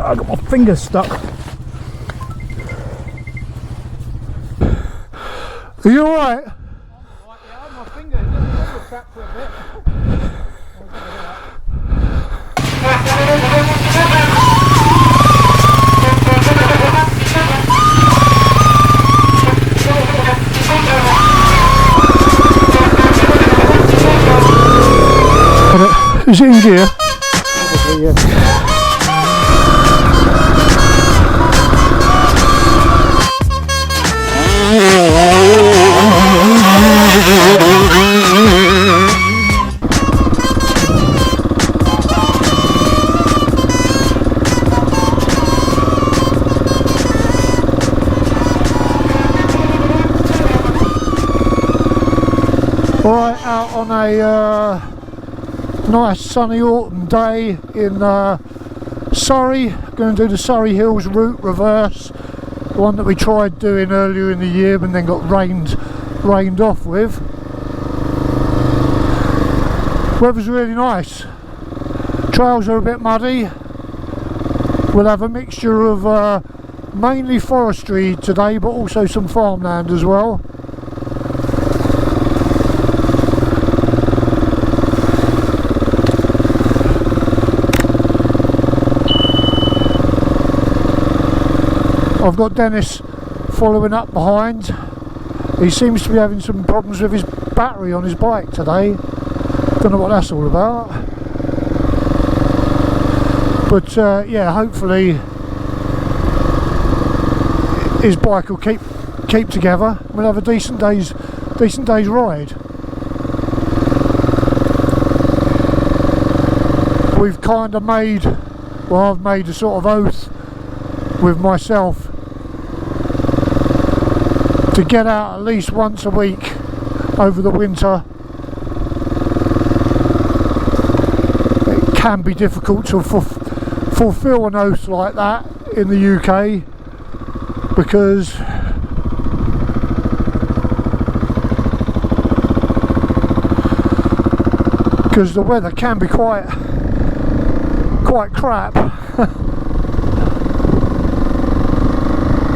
I got my finger stuck. Are you alright? I'm alright, yeah, my finger trapped for a bit. Is it in gear? Probably, yeah. Right, out on a nice sunny autumn day in Surrey. Going to do the Surrey Hills route reverse, the one that we tried doing earlier in the year and then got rained off with. Weather's really nice. Trails are a bit muddy. We'll have a mixture of mainly forestry today, but also some farmland as well. I've got Dennis following up behind. He seems to be having some problems with his battery on his bike today. Don't know what that's all about. But yeah, hopefully his bike will keep together. We'll have a decent day's ride. We've kind of made, well, I've made a sort of oath with myself to get out at least once a week over the winter. It can be difficult to fulfill an oath like that in the UK because the weather can be quite crap.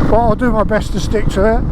But I'll do my best to stick to it.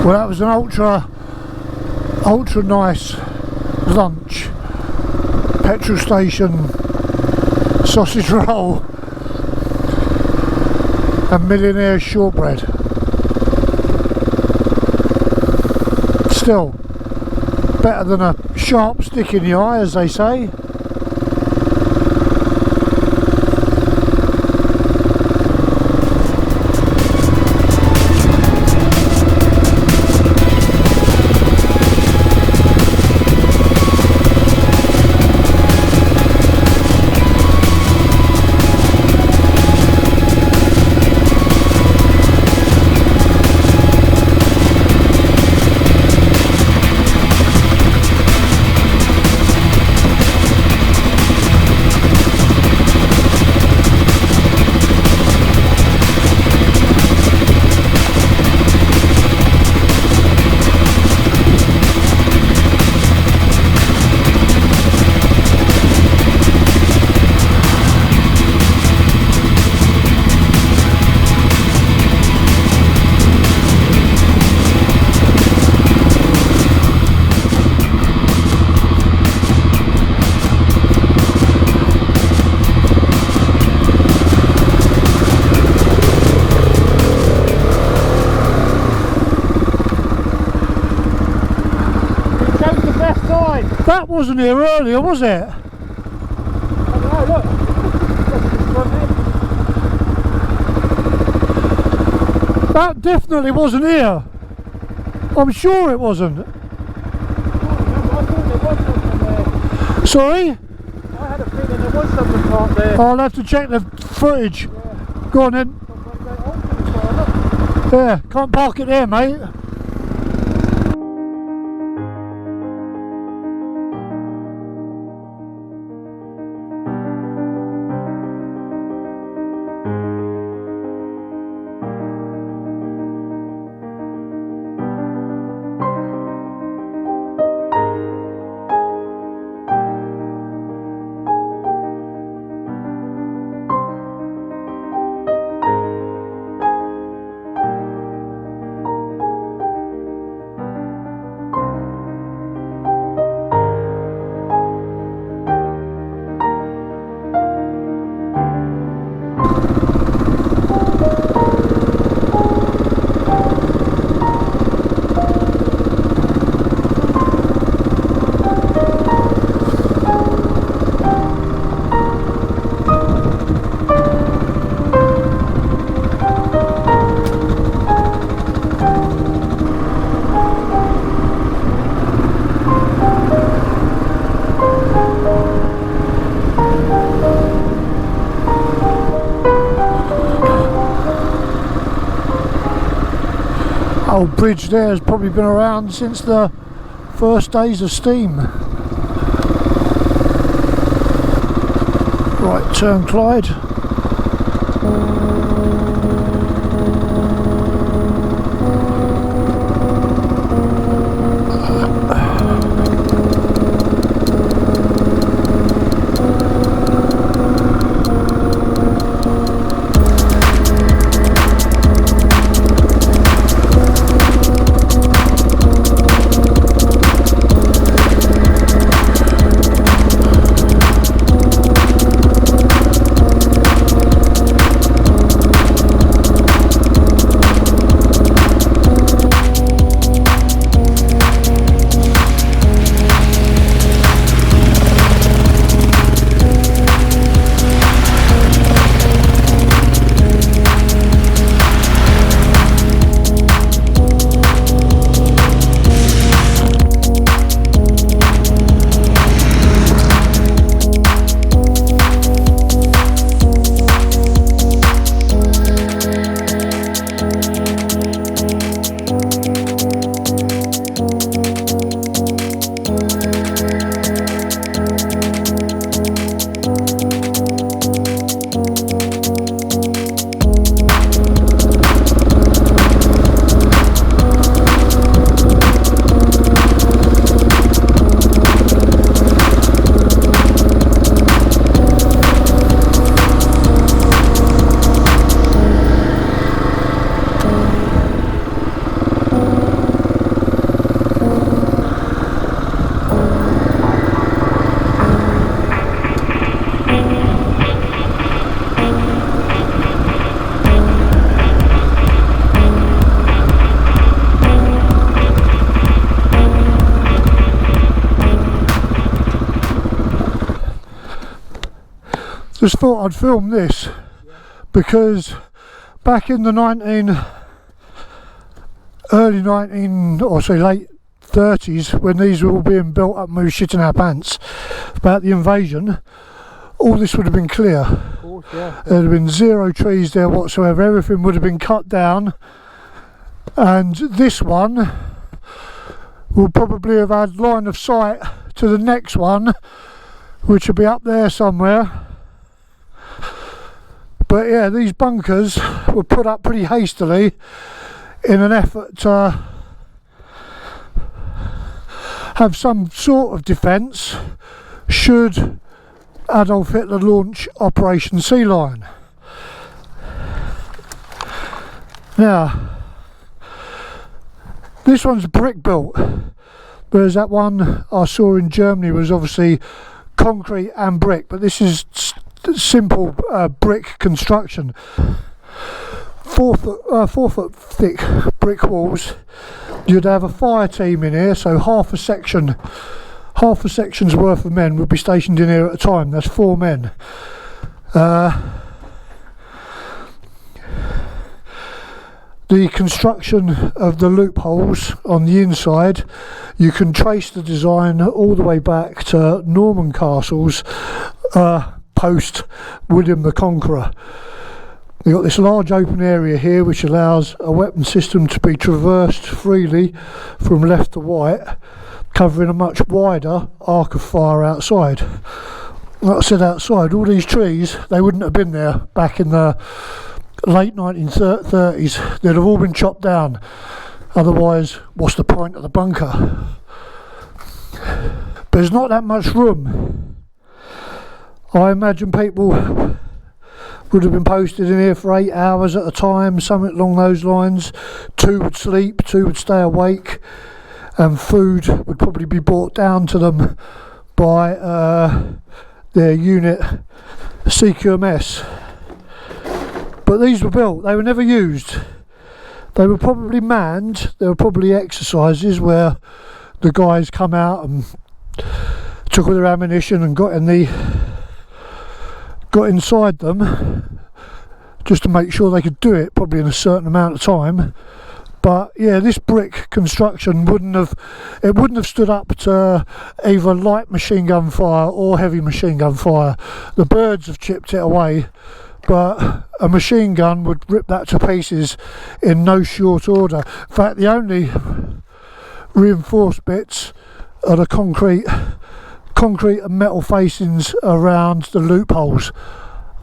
Well, that was an ultra nice lunch. Petrol station sausage roll and millionaire shortbread. Still better than a sharp stick in the eye, as they say. That wasn't here earlier, was it? I don't know, look. That definitely wasn't here. I'm sure it wasn't. I thought there was something there. Sorry? I had a feeling there was something parked there. I'll have to check the footage. Yeah. Go on then. Yeah, can't park it there, mate. Old bridge there has probably been around since the first days of steam. Right, turn Clyde. Just thought I'd film this because back in the early 19, or say late 30s, when these were all being built up and we were shitting our pants about the invasion, all this would have been clear. Of course, yeah. There'd have been zero trees there whatsoever, everything would have been cut down, and this one will probably have had line of sight to the next one, which will be up there somewhere. But yeah, these bunkers were put up pretty hastily in an effort to have some sort of defence should Adolf Hitler launch Operation Sea Lion. Now, this one's brick built, whereas that one I saw in Germany was obviously concrete and brick, but this is simple brick construction. 4 foot thick brick walls. You'd have a fire team in here, so half a section's worth of men would be stationed in here at a time. That's 4 men. The construction of the loopholes on the inside, you can trace the design all the way back to Norman castles post William the Conqueror. You've got this large open area here which allows a weapon system to be traversed freely from left to right, covering a much wider arc of fire outside. Like I said, outside, all these trees, they wouldn't have been there back in the late 1930s. They'd have all been chopped down. Otherwise, what's the point of the bunker? But there's not that much room. I imagine people would have been posted in here for 8 hours at a time, something along those lines. 2 would sleep, 2 would stay awake, and food would probably be brought down to them by their unit CQMS. But these were built, they were never used. They were probably manned. There were probably exercises where the guys come out and took all their ammunition and got inside them just to make sure they could do it, probably in a certain amount of time. But yeah, this brick construction wouldn't have stood up to either light machine gun fire or heavy machine gun fire. The birds have chipped it away, but a machine gun would rip that to pieces in no short order. In fact, the only reinforced bits are the concrete and metal facings around the loopholes.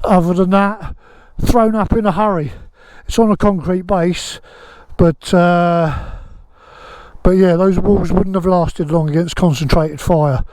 Other than that, thrown up in a hurry. It's on a concrete base, but yeah, those walls wouldn't have lasted long against concentrated fire.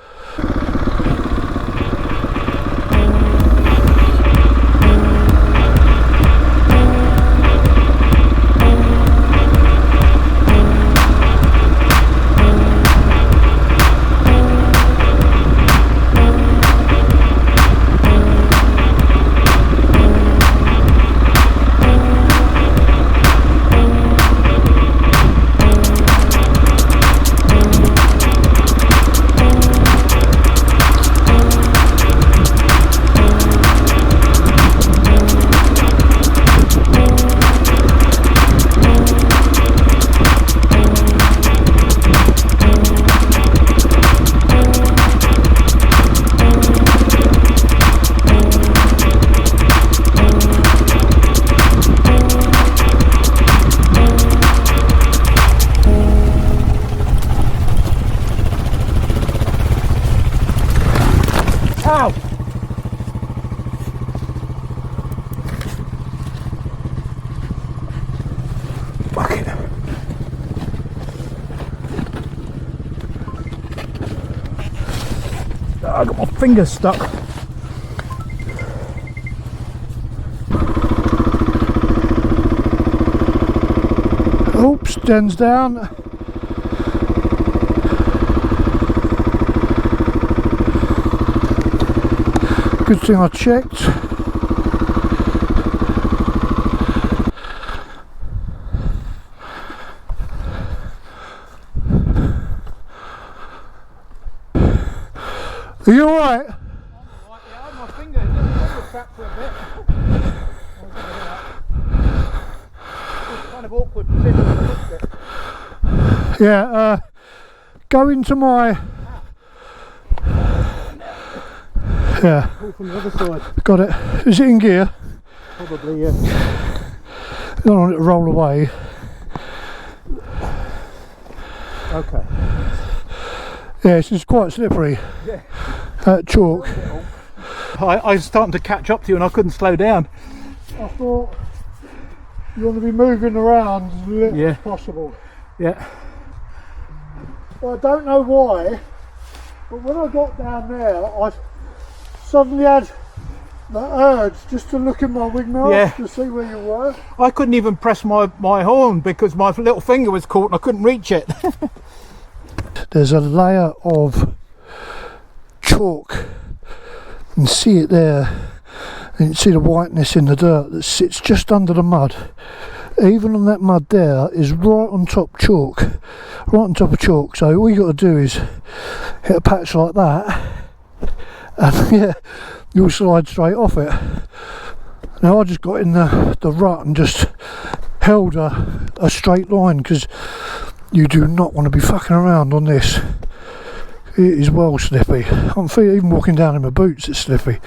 Ow! Fucking hell. I got my finger stuck. Oops, Jen's down. Good thing I checked. Are you alright? Yeah, my finger trap for a bit. It's kind of awkward position to look at. Yeah, go into my... Yeah, Pull from the other side. got it. Is it in gear? Probably, yeah. Don't want it to roll away. Okay. Yeah, it's quite slippery. Yeah. Chalk. I was starting to catch up to you and I couldn't slow down. I thought you want to be moving around as little Yeah. as possible. Yeah. Well, I don't know why, but when I got down there, I suddenly had the urge just to look in my wing mirror Yeah. to see where you were. I couldn't even press my horn because my little finger was caught and I couldn't reach it. There's a layer of chalk. You can see it there. And you can see the whiteness in the dirt that sits just under the mud. Even on that mud there is right on top chalk. Right on top of chalk. So all you got to do is hit a patch like that. And yeah, you'll slide straight off it. Now I just got in the rut and just held a straight line, because you do not want to be fucking around on this. It is well slippy. I'm feeling, even walking down in my boots, it's slippy.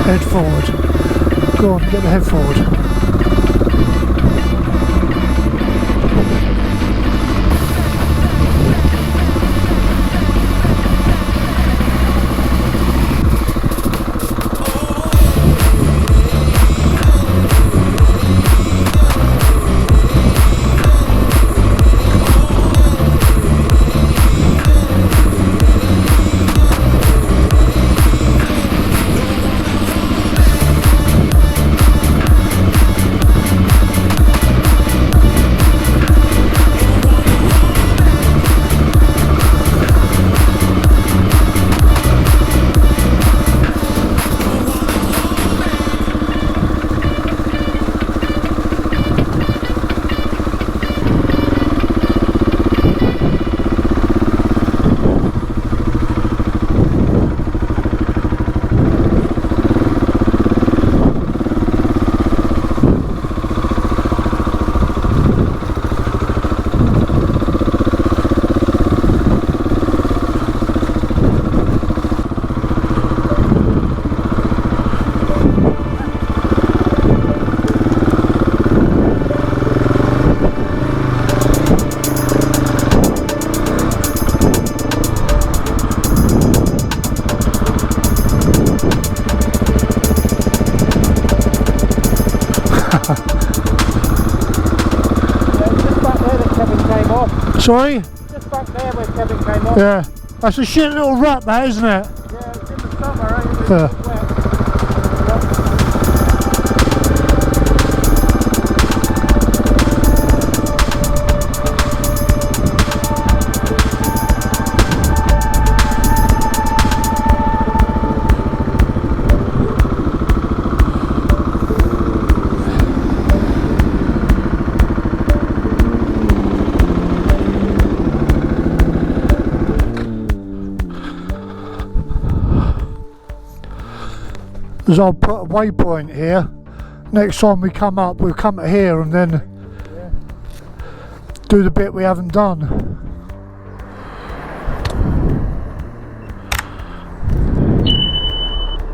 Head forward. Go on, get the head forward. Sorry? Just back there where Kevin came off. Yeah. That's a shit little rut, that, isn't it? Yeah, it's in the summer, eh? It's Yeah. wet. So I'll put a waypoint here. Next time we come up, we'll come to here and then do the bit we haven't done.